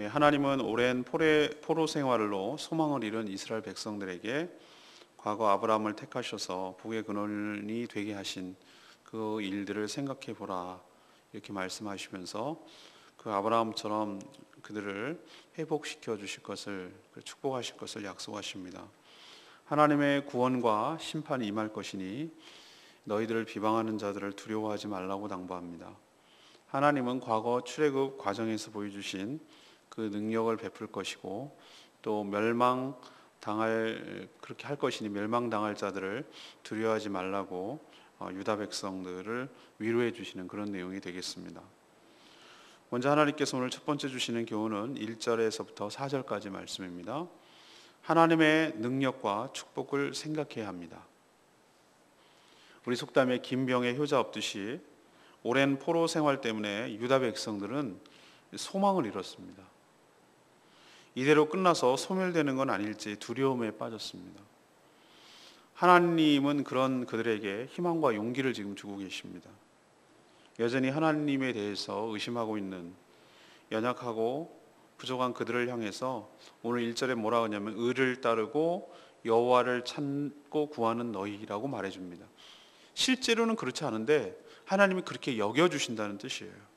하나님은 오랜 포로 생활로 소망을 잃은 이스라엘 백성들에게 과거 아브라함을 택하셔서 복의 근원이 되게 하신 그 일들을 생각해 보라 이렇게 말씀하시면서 그 아브라함처럼 그들을 회복시켜 주실 것을, 축복하실 것을 약속하십니다. 하나님의 구원과 심판이 임할 것이니 너희들을 비방하는 자들을 두려워하지 말라고 당부합니다. 하나님은 과거 출애굽 과정에서 보여주신 그 능력을 베풀 것이고, 또 그렇게 할 것이니 멸망당할 자들을 두려워하지 말라고 유다 백성들을 위로해 주시는 그런 내용이 되겠습니다. 먼저 하나님께서 오늘 첫 번째 주시는 교훈은 1절에서부터 4절까지 말씀입니다. 하나님의 능력과 축복을 생각해야 합니다. 우리 속담에 김병에 효자 없듯이 오랜 포로 생활 때문에 유다 백성들은 소망을 잃었습니다. 이대로 끝나서 소멸되는 건 아닐지 두려움에 빠졌습니다. 하나님은 그런 그들에게 희망과 용기를 지금 주고 계십니다. 여전히 하나님에 대해서 의심하고 있는 연약하고 부족한 그들을 향해서 오늘 1절에 뭐라고 하냐면 의를 따르고 여호와를 찾고 구하는 너희라고 말해줍니다. 실제로는 그렇지 않은데 하나님이 그렇게 여겨주신다는 뜻이에요.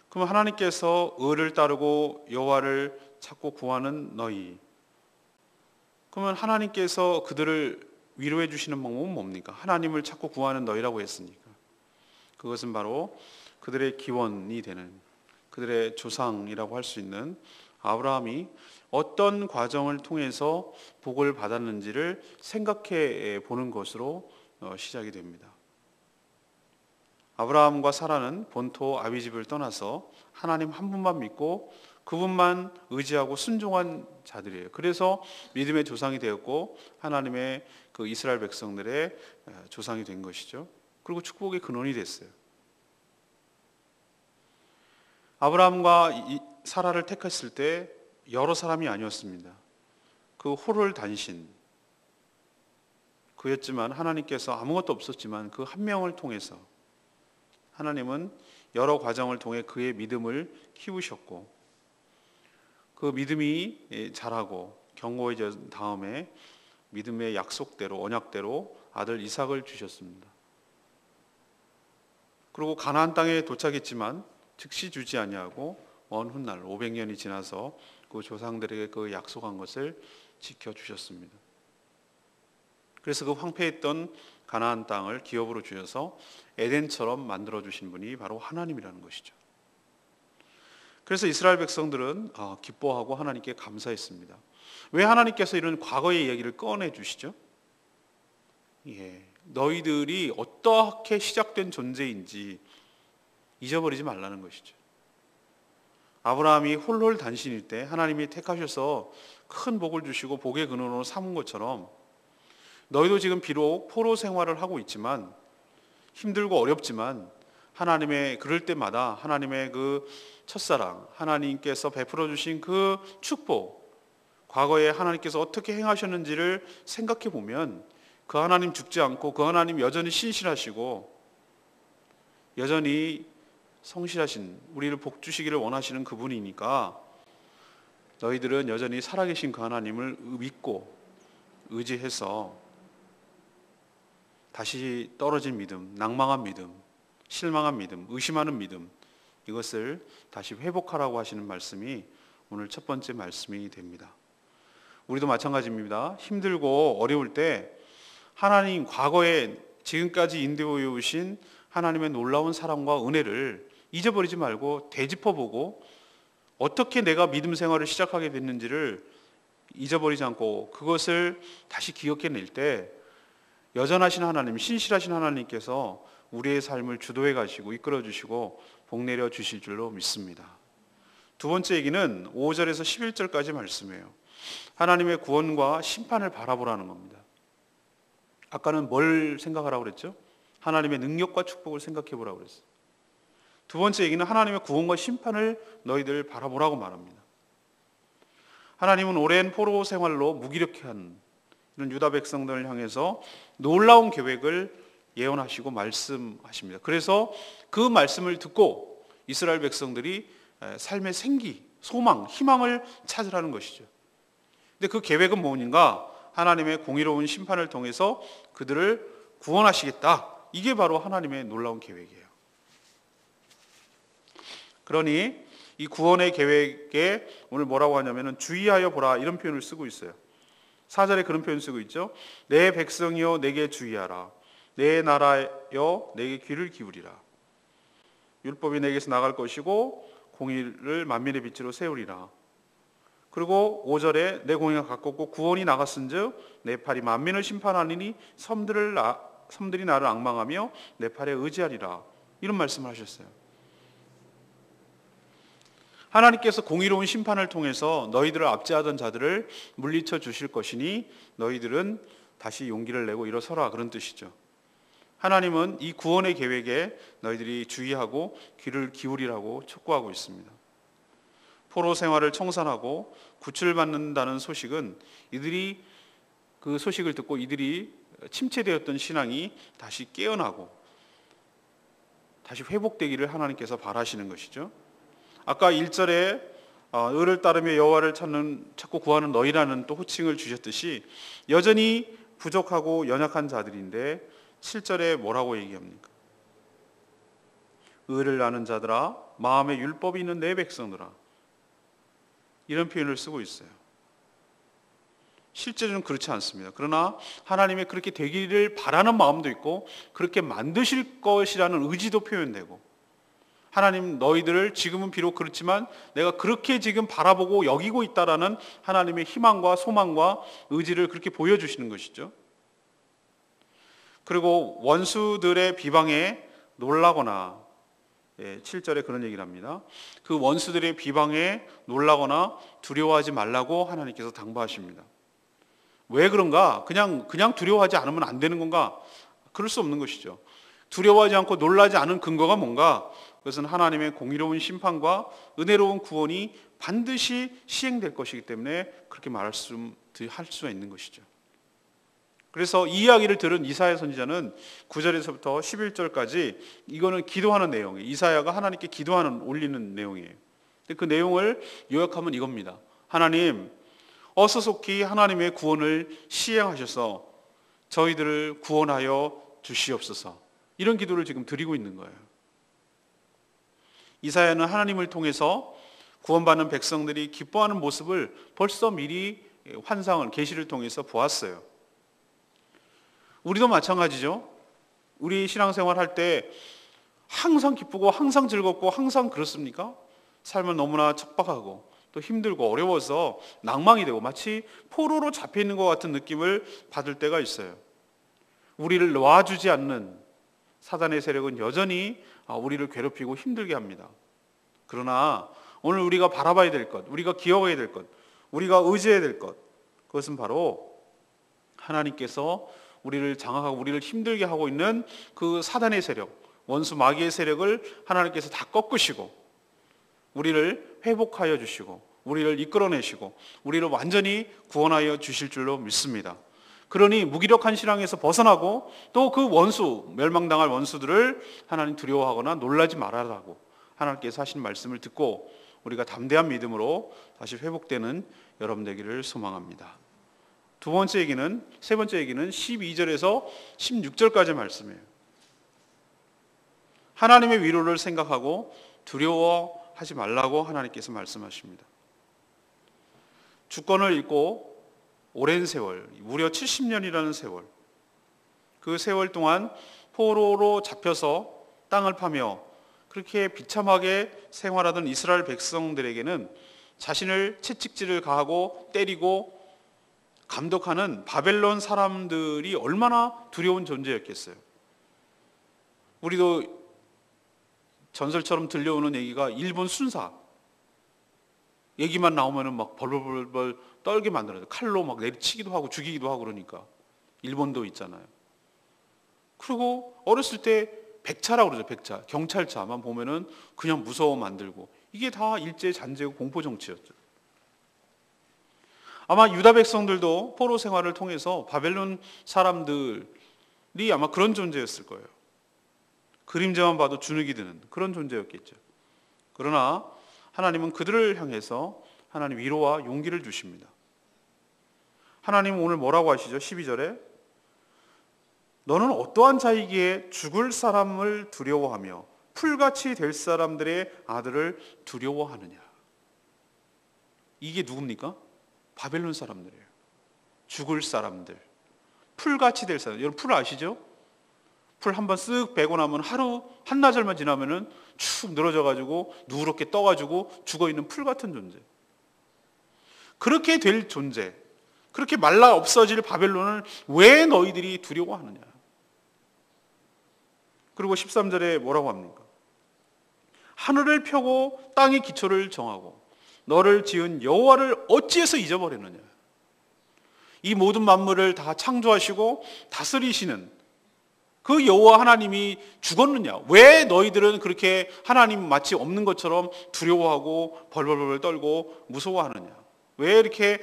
그럼 하나님께서 의를 따르고 여호와를 찾고 구하는 너희, 그러면 하나님께서 그들을 위로해 주시는 방법은 뭡니까? 하나님을 찾고 구하는 너희라고 했으니까 그것은 바로 그들의 기원이 되는, 그들의 조상이라고 할 수 있는 아브라함이 어떤 과정을 통해서 복을 받았는지를 생각해 보는 것으로 시작이 됩니다. 아브라함과 사라는 본토 아비집을 떠나서 하나님 한 분만 믿고 그분만 의지하고 순종한 자들이에요. 그래서 믿음의 조상이 되었고 하나님의 그 이스라엘 백성들의 조상이 된 것이죠. 그리고 축복의 근원이 됐어요. 아브라함과 사라를 택했을 때 여러 사람이 아니었습니다. 그 홀을 단신 그였지만 하나님께서 아무것도 없었지만 그 한 명을 통해서 하나님은 여러 과정을 통해 그의 믿음을 키우셨고, 그 믿음이 자라고 견고해진 다음에 믿음의 약속대로, 언약대로 아들 이삭을 주셨습니다. 그리고 가나안 땅에 도착했지만 즉시 주지 아니하고 먼 훗날 500년이 지나서 그 조상들에게 그 약속한 것을 지켜주셨습니다. 그래서 그 황폐했던 가나안 땅을 기업으로 주셔서 에덴처럼 만들어주신 분이 바로 하나님이라는 것이죠. 그래서 이스라엘 백성들은 기뻐하고 하나님께 감사했습니다. 왜 하나님께서 이런 과거의 이야기를 꺼내주시죠? 너희들이 어떻게 시작된 존재인지 잊어버리지 말라는 것이죠. 아브라함이 홀홀단신일 때 하나님이 택하셔서 큰 복을 주시고 복의 근원으로 삼은 것처럼 너희도 지금 비록 포로 생활을 하고 있지만 힘들고 어렵지만 하나님의 그럴 때마다 하나님의 그 첫사랑, 하나님께서 베풀어 주신 그 축복, 과거에 하나님께서 어떻게 행하셨는지를 생각해 보면 그 하나님 죽지 않고 그 하나님 여전히 신실하시고 여전히 성실하신, 우리를 복 주시기를 원하시는 그분이니까 너희들은 여전히 살아계신 그 하나님을 믿고 의지해서 다시 떨어진 믿음, 낭망한 믿음, 실망한 믿음, 의심하는 믿음, 이것을 다시 회복하라고 하시는 말씀이 오늘 첫 번째 말씀이 됩니다. 우리도 마찬가지입니다. 힘들고 어려울 때 하나님 과거에 지금까지 인도해 오신 하나님의 놀라운 사랑과 은혜를 잊어버리지 말고 되짚어보고 어떻게 내가 믿음 생활을 시작하게 됐는지를 잊어버리지 않고 그것을 다시 기억해낼 때 여전하신 하나님, 신실하신 하나님께서 우리의 삶을 주도해 가시고 이끌어 주시고 복 내려 주실 줄로 믿습니다. 두 번째 얘기는 5절에서 11절까지 말씀이에요. 하나님의 구원과 심판을 바라보라는 겁니다. 아까는 뭘 생각하라고 그랬죠? 하나님의 능력과 축복을 생각해 보라고 그랬어요. 두 번째 얘기는 하나님의 구원과 심판을 너희들 바라보라고 말합니다. 하나님은 오랜 포로 생활로 무기력해한 이런 유다 백성들을 향해서 놀라운 계획을 예언하시고 말씀하십니다. 그래서 그 말씀을 듣고 이스라엘 백성들이 삶의 생기, 소망, 희망을 찾으라는 것이죠. 근데 그 계획은 뭔가? 하나님의 공의로운 심판을 통해서 그들을 구원하시겠다. 이게 바로 하나님의 놀라운 계획이에요. 그러니 이 구원의 계획에 오늘 뭐라고 하냐면은 주의하여 보라 이런 표현을 쓰고 있어요. 4절에 그런 표현 쓰고 있죠. 내 백성이여 내게 주의하라. 내 나라여 내게 귀를 기울이라. 율법이 내게서 나갈 것이고 공의를 만민의 빛으로 세우리라. 그리고 5절에 내 공의가 가깝고 구원이 나갔은즉 내 팔이 만민을 심판하리니 섬들이 나를 앙망하며 내 팔에 의지하리라. 이런 말씀을 하셨어요. 하나님께서 공의로운 심판을 통해서 너희들을 압제하던 자들을 물리쳐 주실 것이니 너희들은 다시 용기를 내고 일어서라, 그런 뜻이죠. 하나님은 이 구원의 계획에 너희들이 주의하고 귀를 기울이라고 촉구하고 있습니다. 포로 생활을 청산하고 구출받는다는 소식은 이들이 그 소식을 듣고 이들이 침체되었던 신앙이 다시 깨어나고 다시 회복되기를 하나님께서 바라시는 것이죠. 아까 1절에 의를 따르며 여호와를 찾고 구하는 너희라는 또 호칭을 주셨듯이 여전히 부족하고 연약한 자들인데 7절에 뭐라고 얘기합니까? 의를 아는 자들아 마음에 율법이 있는 내 백성들아, 이런 표현을 쓰고 있어요. 실제로는 그렇지 않습니다. 그러나 하나님의 그렇게 되기를 바라는 마음도 있고 그렇게 만드실 것이라는 의지도 표현되고, 하나님 너희들을 지금은 비록 그렇지만 내가 그렇게 지금 바라보고 여기고 있다라는 하나님의 희망과 소망과 의지를 그렇게 보여주시는 것이죠. 그리고 원수들의 비방에 놀라거나, 7절에 그런 얘기를 합니다. 그 원수들의 비방에 놀라거나 두려워하지 말라고 하나님께서 당부하십니다. 왜 그런가? 그냥 두려워하지 않으면 안 되는 건가? 그럴 수 없는 것이죠. 두려워하지 않고 놀라지 않은 근거가 뭔가? 그것은 하나님의 공의로운 심판과 은혜로운 구원이 반드시 시행될 것이기 때문에 그렇게 할 수가 있는 것이죠. 그래서 이 이야기를 들은 이사야 선지자는 9절에서부터 11절까지 이거는 기도하는 내용이에요. 이사야가 하나님께 올리는 내용이에요. 그 내용을 요약하면 이겁니다. 하나님, 어서 속히 하나님의 구원을 시행하셔서 저희들을 구원하여 주시옵소서. 이런 기도를 지금 드리고 있는 거예요. 이사야는 하나님을 통해서 구원받는 백성들이 기뻐하는 모습을 벌써 미리 계시를 통해서 보았어요. 우리도 마찬가지죠. 우리 신앙생활 할 때 항상 기쁘고 항상 즐겁고 항상 그렇습니까? 삶은 너무나 척박하고 또 힘들고 어려워서 낭망이 되고 마치 포로로 잡혀있는 것 같은 느낌을 받을 때가 있어요. 우리를 놔주지 않는 사단의 세력은 여전히 우리를 괴롭히고 힘들게 합니다. 그러나 오늘 우리가 바라봐야 될 것, 우리가 기억해야 될 것, 우리가 의지해야 될 것, 그것은 바로 하나님께서 우리를 장악하고 우리를 힘들게 하고 있는 그 사단의 세력, 원수 마귀의 세력을 하나님께서 다 꺾으시고 우리를 회복하여 주시고 우리를 이끌어내시고 우리를 완전히 구원하여 주실 줄로 믿습니다. 그러니 무기력한 신앙에서 벗어나고 또 그 멸망당할 원수들을 하나님 두려워하거나 놀라지 말아라고 하나님께서 하신 말씀을 듣고 우리가 담대한 믿음으로 다시 회복되는 여러분 되기를 소망합니다. 세 번째 얘기는 12절에서 16절까지 말씀이에요. 하나님의 위로를 생각하고 두려워하지 말라고 하나님께서 말씀하십니다. 주권을 잃고 오랜 세월, 무려 70년이라는 세월, 그 세월 동안 포로로 잡혀서 땅을 파며 그렇게 비참하게 생활하던 이스라엘 백성들에게는 자신을 채찍질을 가하고 때리고 감독하는 바벨론 사람들이 얼마나 두려운 존재였겠어요. 우리도 전설처럼 들려오는 얘기가 일본 순사 얘기만 나오면은 막 벌벌벌 떨게 만들어요. 칼로 막 내리치기도 하고 죽이기도 하고 그러니까. 일본도 있잖아요. 그리고 어렸을 때 백차라고 그러죠. 백차. 경찰차만 보면은 그냥 무서워 만들고, 이게 다 일제 잔재고 공포 정치였죠. 아마 유다 백성들도 포로 생활을 통해서 바벨론 사람들이 아마 그런 존재였을 거예요. 그림자만 봐도 주눅이 드는 그런 존재였겠죠. 그러나 하나님은 그들을 향해서 하나님 위로와 용기를 주십니다. 하나님은 오늘 뭐라고 하시죠? 12절에 너는 어떠한 자이기에 죽을 사람을 두려워하며 풀같이 될 사람들의 아들을 두려워하느냐. 이게 누굽니까? 바벨론 사람들이에요. 죽을 사람들, 풀같이 될 사람. 여러분 풀 아시죠? 풀 한번 쓱 베고 나면 하루 한나절만 지나면은 축 늘어져가지고 누렇게 떠가지고 죽어있는 풀 같은 존재. 그렇게 될 존재, 그렇게 말라 없어질 바벨론을 왜 너희들이 두려워하느냐. 그리고 13절에 뭐라고 합니까? 하늘을 펴고 땅의 기초를 정하고 너를 지은 여호와를 어찌해서 잊어버렸느냐. 이 모든 만물을 다 창조하시고 다스리시는 그 여호와 하나님이 죽었느냐? 왜 너희들은 그렇게 하나님 마치 없는 것처럼 두려워하고 벌벌벌 떨고 무서워하느냐? 왜 이렇게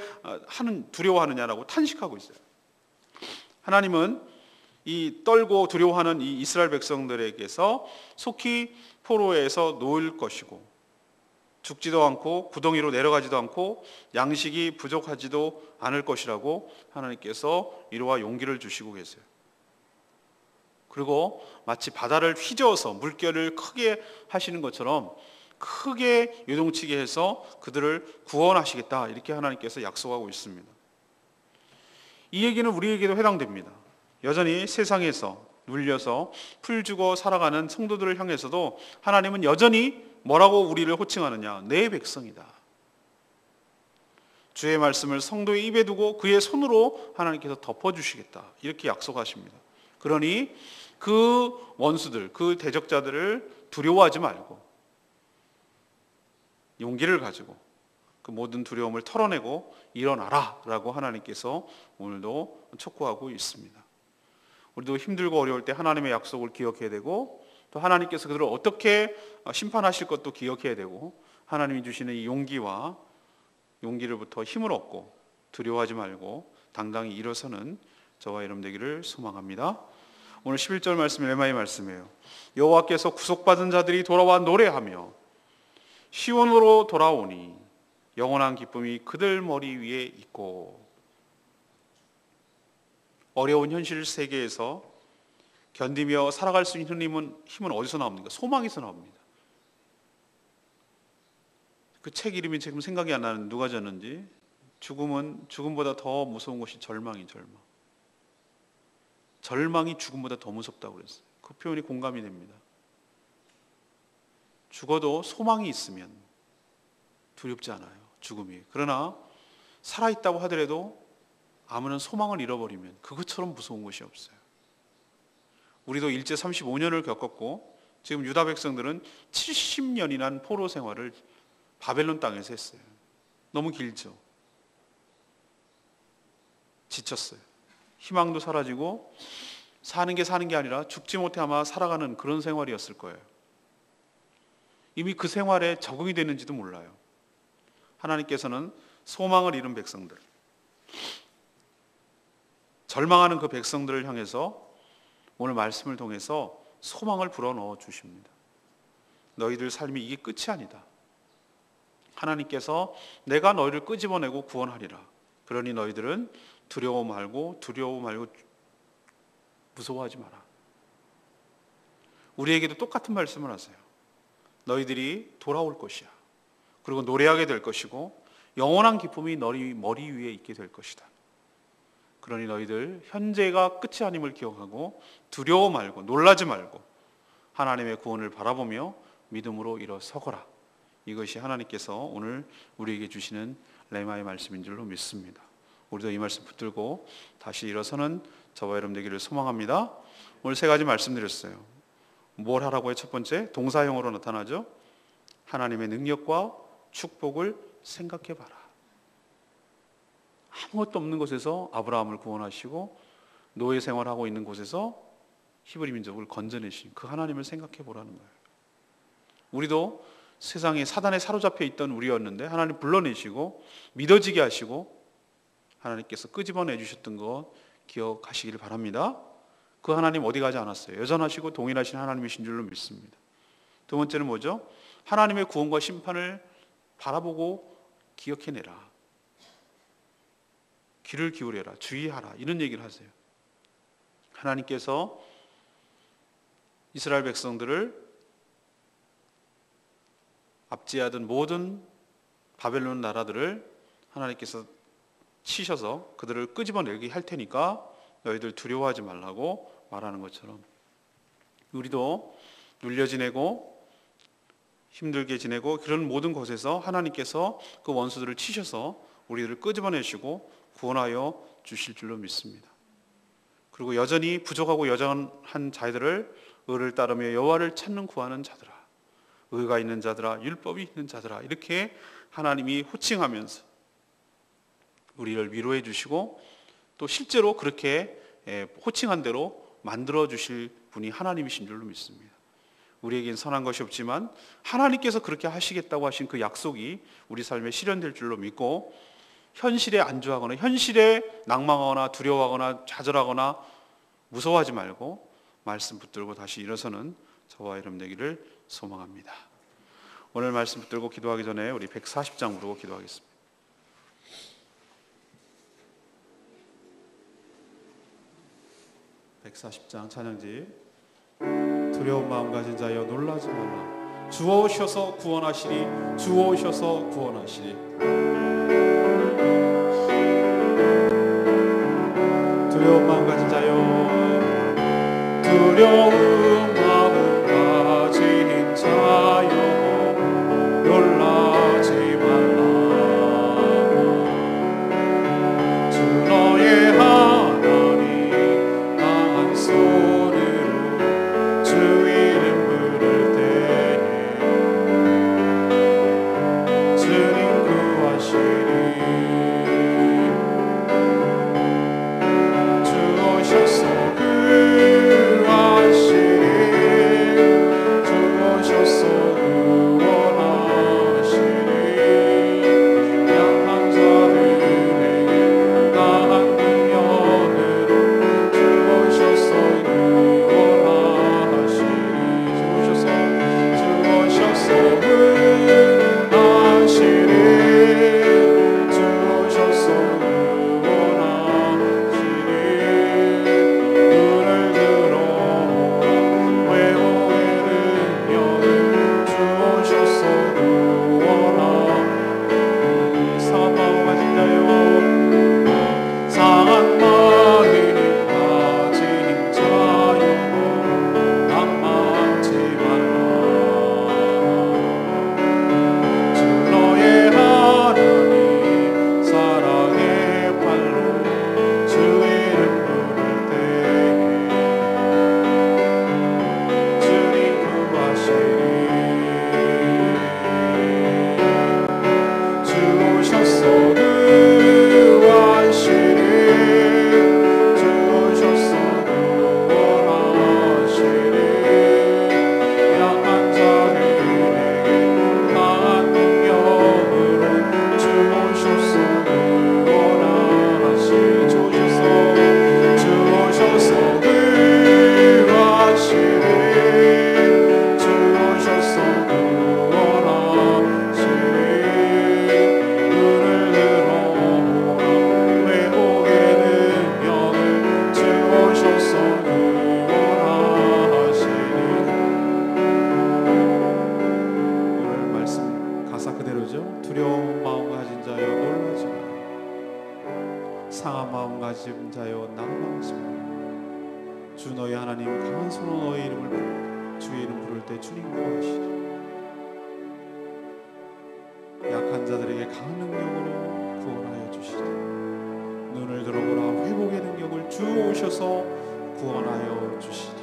두려워하느냐라고 탄식하고 있어요. 하나님은 이 떨고 두려워하는 이 이스라엘 백성들에게서 속히 포로에서 놓을 것이고 죽지도 않고 구덩이로 내려가지도 않고 양식이 부족하지도 않을 것이라고 하나님께서 위로와 용기를 주시고 계세요. 그리고 마치 바다를 휘저어서 물결을 크게 하시는 것처럼 크게 요동치게 해서 그들을 구원하시겠다, 이렇게 하나님께서 약속하고 있습니다. 이 얘기는 우리에게도 해당됩니다. 여전히 세상에서 눌려서 풀죽어 살아가는 성도들을 향해서도 하나님은 여전히 뭐라고 우리를 호칭하느냐? 내 백성이다. 주의 말씀을 성도의 입에 두고 그의 손으로 하나님께서 덮어주시겠다, 이렇게 약속하십니다. 그러니 그 원수들, 그 대적자들을 두려워하지 말고 용기를 가지고 그 모든 두려움을 털어내고 일어나라 라고 하나님께서 오늘도 촉구하고 있습니다. 우리도 힘들고 어려울 때 하나님의 약속을 기억해야 되고, 또 하나님께서 그들을 어떻게 심판하실 것도 기억해야 되고, 하나님이 주시는 이 용기를부터 힘을 얻고 두려워하지 말고 당당히 일어서는 저와 여러분 되기를 소망합니다. 오늘 11절 말씀이 레마의 말씀이에요. 여호와께서 구속받은 자들이 돌아와 노래하며 시온으로 돌아오니 영원한 기쁨이 그들 머리 위에 있고. 어려운 현실 세계에서 견디며 살아갈 수 있는 힘은 어디서 나옵니까? 소망에서 나옵니다. 그 책 이름이 지금 생각이 안 나는, 누가 졌는지. 죽음보다 더 무서운 것이 절망이 죽음보다 더 무섭다고 그랬어요. 그 표현이 공감이 됩니다. 죽어도 소망이 있으면 두렵지 않아요, 죽음이. 그러나 살아있다고 하더라도 아무런 소망을 잃어버리면 그것처럼 무서운 것이 없어요. 우리도 일제 35년을 겪었고 지금 유다 백성들은 70년이나 포로 생활을 바벨론 땅에서 했어요. 너무 길죠. 지쳤어요. 희망도 사라지고 사는 게 아니라 죽지 못해 아마 살아가는 그런 생활이었을 거예요. 이미 그 생활에 적응이 됐는지도 몰라요. 하나님께서는 소망을 잃은 백성들, 절망하는 그 백성들을 향해서 오늘 말씀을 통해서 소망을 불어넣어 주십니다. 너희들 삶이 이게 끝이 아니다. 하나님께서 내가 너희를 끄집어내고 구원하리라. 그러니 너희들은 두려워 말고 무서워하지 마라. 우리에게도 똑같은 말씀을 하세요. 너희들이 돌아올 것이야. 그리고 노래하게 될 것이고 영원한 기쁨이 너희 머리 위에 있게 될 것이다. 그러니 너희들 현재가 끝이 아님을 기억하고 두려워 말고 놀라지 말고 하나님의 구원을 바라보며 믿음으로 일어서거라. 이것이 하나님께서 오늘 우리에게 주시는 레마의 말씀인 줄로 믿습니다. 우리도 이 말씀 붙들고 다시 일어서는 저와 여러분 되기를 소망합니다. 오늘 세 가지 말씀드렸어요. 뭘 하라고요? 첫 번째, 동사형으로 나타나죠. 하나님의 능력과 축복을 생각해 봐라. 아무것도 없는 곳에서 아브라함을 구원하시고 노예 생활하고 있는 곳에서 히브리 민족을 건져내신 그 하나님을 생각해 보라는 거예요. 우리도 세상에 사단에 사로잡혀 있던 우리였는데 하나님 불러내시고 믿어지게 하시고 하나님께서 끄집어내 주셨던 것 기억하시기를 바랍니다. 그 하나님 어디 가지 않았어요. 여전하시고 동일하신 하나님이신 줄로 믿습니다. 두 번째는 뭐죠? 하나님의 구원과 심판을 바라보고 기억해내라. 귀를 기울여라. 주의하라. 이런 얘기를 하세요. 하나님께서 이스라엘 백성들을 압제하던 모든 바벨론 나라들을 하나님께서 치셔서 그들을 끄집어내게 할 테니까 너희들 두려워하지 말라고 말하는 것처럼 우리도 눌려 지내고 힘들게 지내고 그런 모든 곳에서 하나님께서 그 원수들을 치셔서 우리들을 끄집어내시고 구원하여 주실 줄로 믿습니다. 그리고 여전히 부족하고 여전한 자들을 의를 따르며 여호와를 찾는 구하는 자들아, 의가 있는 자들아, 율법이 있는 자들아, 이렇게 하나님이 호칭하면서 우리를 위로해 주시고 또 실제로 그렇게 호칭한 대로 만들어 주실 분이 하나님이신 줄로 믿습니다. 우리에겐 선한 것이 없지만 하나님께서 그렇게 하시겠다고 하신 그 약속이 우리 삶에 실현될 줄로 믿고 현실에 안주하거나 현실에 낭망하거나 두려워하거나 좌절하거나 무서워하지 말고 말씀 붙들고 다시 일어서는 저와 여러분 되기를 소망합니다. 오늘 말씀 붙들고 기도하기 전에 우리 140장 부르고 기도하겠습니다. 140장 찬양지. 두려운 마음 가진 자여 놀라지 말라. 주 오셔서 구원하시리. 주 오셔서 구원하시리. 두려운 마음 가진 자여, 두려운 마음 가진 자여 놀라지 말라. 주 너의 하나님 강한 손으로 주 이름 부를 때에 주님 구하시리. 주 오셔서 구하시리. 주 오셔서 구원하시리. 약한 자들에게 강한 능력으로 주 오셔서 구원하시리. 주 오셔서 구원하시리. 주 오셔서 구원하시리. 눈을 들어 회복의 능력을 주 오셔서 구원하시리. 상한 마음 가진 자여, 상한 마음 가진 자여 낭망치 말라. 주 너의 하나님 사랑의 팔로 주 이름 부를 때에 주님 구하시리. 주 오셔서 구하시리. 주 오셔서 구원하시리. 약한 자들에게 강한 능력으로 주 오셔서 구원하시리. 주 오셔서 구하시리. 주 오셔서 구원하시리. 눈을 들어보라 회복의 능력을 주 오셔서 구원하시리. 오늘 말씀 가사 그대로죠. 두려운 마음 가진 자여 놀라지 마라. 상한 마음 가진 자여 낭망하지 마라. 주 너희 하나님 강한 손으로 너희 이름을 부를 때, 주의 이름 부를 때 주님 구하시리. 약한 자들에게 강한 능력으로 구원하여 주시리. 눈을 들어보라 회복의 능력을 주 오셔서 구원하여 주시리.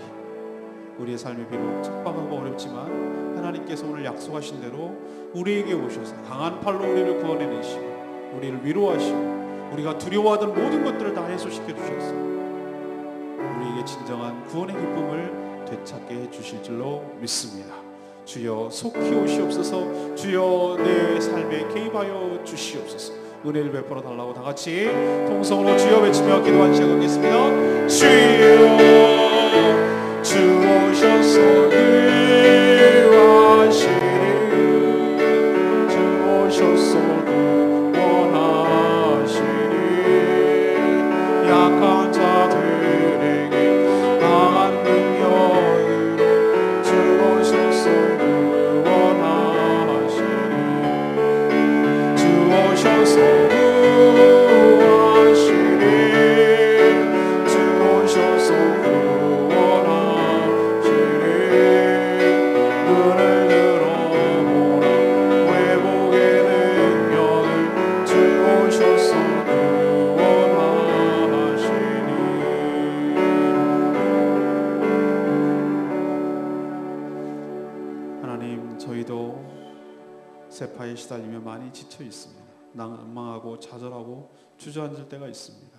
우리의 삶이 비록 척박하고 어렵지만 하나님께서 오늘 약속하신 대로 우리에게 오셔서 강한 팔로 우리를 구원해내시고 우리를 위로하시고 우리가 두려워하던 모든 것들을 다 해소시켜 주셔서 우리에게 진정한 구원의 기쁨을 되찾게 해주실 줄로 믿습니다. 주여 속히 오시옵소서. 주여 내 삶에 개입하여 주시옵소서. 은혜를 베풀어 달라고 다 같이 통성으로 주여 외치며 기도한 시간 갖겠습니다. 주여 주 오셔서 구하시리. 주 시달리며 많이 지쳐 있습니다. 낭망하고 좌절하고 주저앉을 때가 있습니다.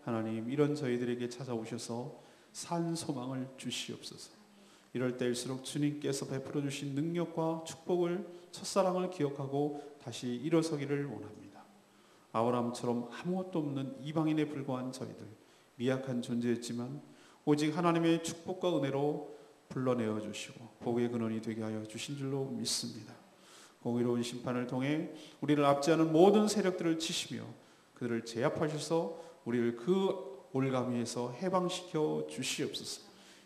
하나님, 이런 저희들에게 찾아오셔서 산 소망을 주시옵소서. 이럴 때일수록 주님께서 베풀어 주신 능력과 축복을, 첫사랑을 기억하고 다시 일어서기를 원합니다. 아브라함처럼 아무것도 없는 이방인에 불과한 저희들, 미약한 존재였지만 오직 하나님의 축복과 은혜로 불러내어 주시고 복의 근원이 되게 하여 주신 줄로 믿습니다. 공의로운 심판을 통해 우리를 압제하는 모든 세력들을 치시며 그들을 제압하셔서 우리를 그 올가미에서 해방시켜 주시옵소서.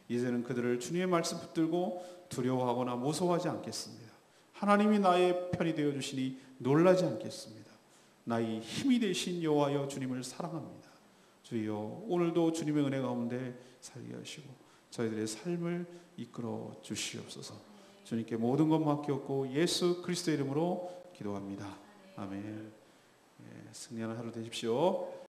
이제는 그들을 주님의 말씀 붙들고 두려워하거나 무서워하지 않겠습니다. 하나님이 나의 편이 되어 주시니 놀라지 않겠습니다. 나의 힘이 되신 여호와여 주님을 사랑합니다. 주여, 오늘도 주님의 은혜 가운데 살게 하시고 저희들의 삶을 이끌어 주시옵소서. 주님께 모든 것 맡겼고 예수 그리스도의 이름으로 기도합니다. 아멘. 승리하는 하루 되십시오.